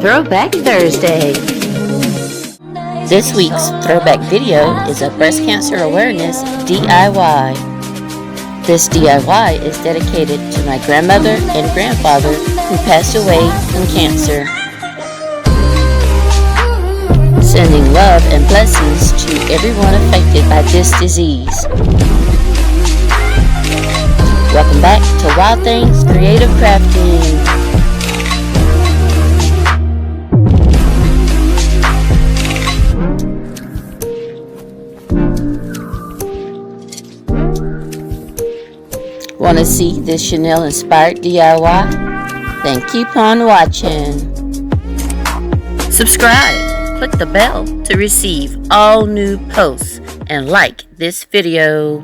Throwback Thursday. This week's throwback video is a breast cancer awareness DIY. This DIY is dedicated to my grandmother and grandfather who passed away from cancer. Sending love and blessings to everyone affected by this disease. Welcome back to Wild Things Creative Crafting. Want to see this Chanel-inspired DIY? Then keep on watching. Subscribe. Click the bell to receive all new posts and like this video.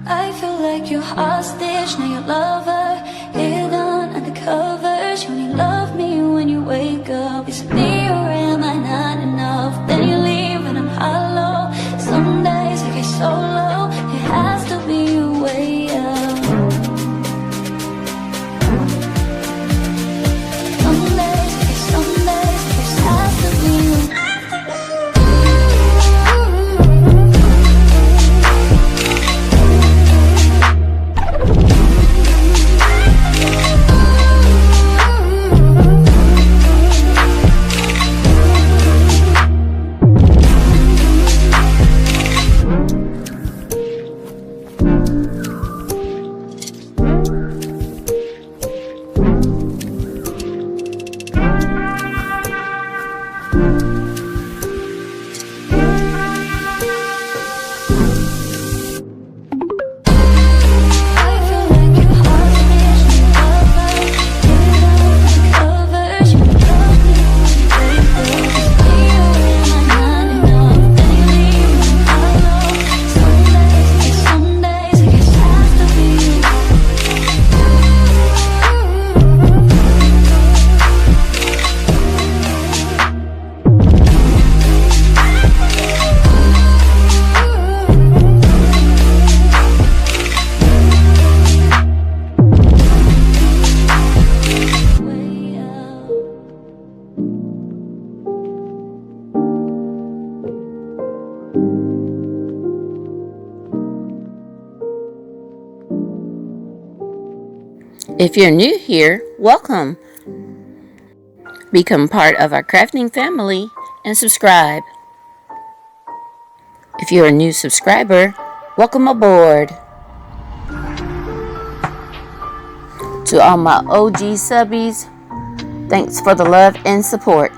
I feel like you're hostage, now your lover hid under covers. You only love me when you wake up. Is it me or am I not enough? Then you leave and I'm hollow. Some days I get so low, it has to be a way out. If you're new here, welcome. Become part of our crafting family and subscribe. If you're a new subscriber, welcome aboard. To all my OG subbies, thanks for the love and support.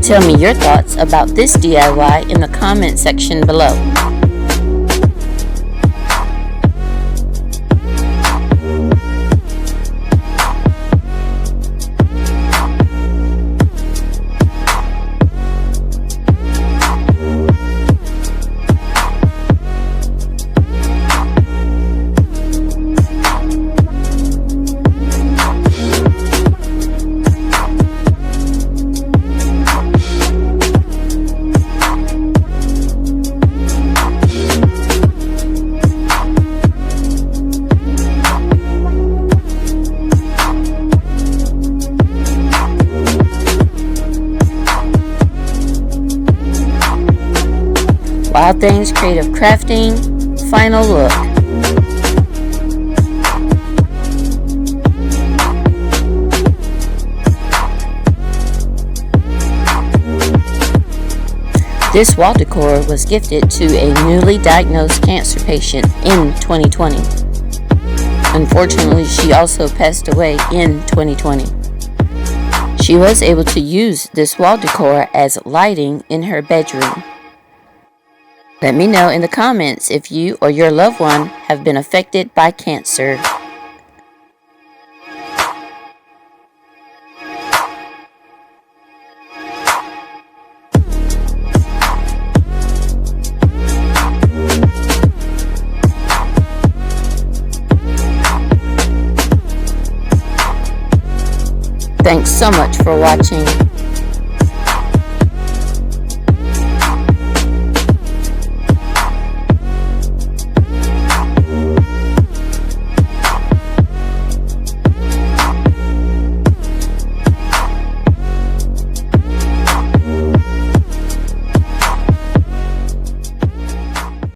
Tell me your thoughts about this DIY in the comment section below. Wild Things Creative Crafting, final look. This wall decor was gifted to a newly diagnosed cancer patient in 2020. Unfortunately, she also passed away in 2020. She was able to use this wall decor as lighting in her bedroom. Let me know in the comments if you or your loved one have been affected by cancer. Thanks so much for watching.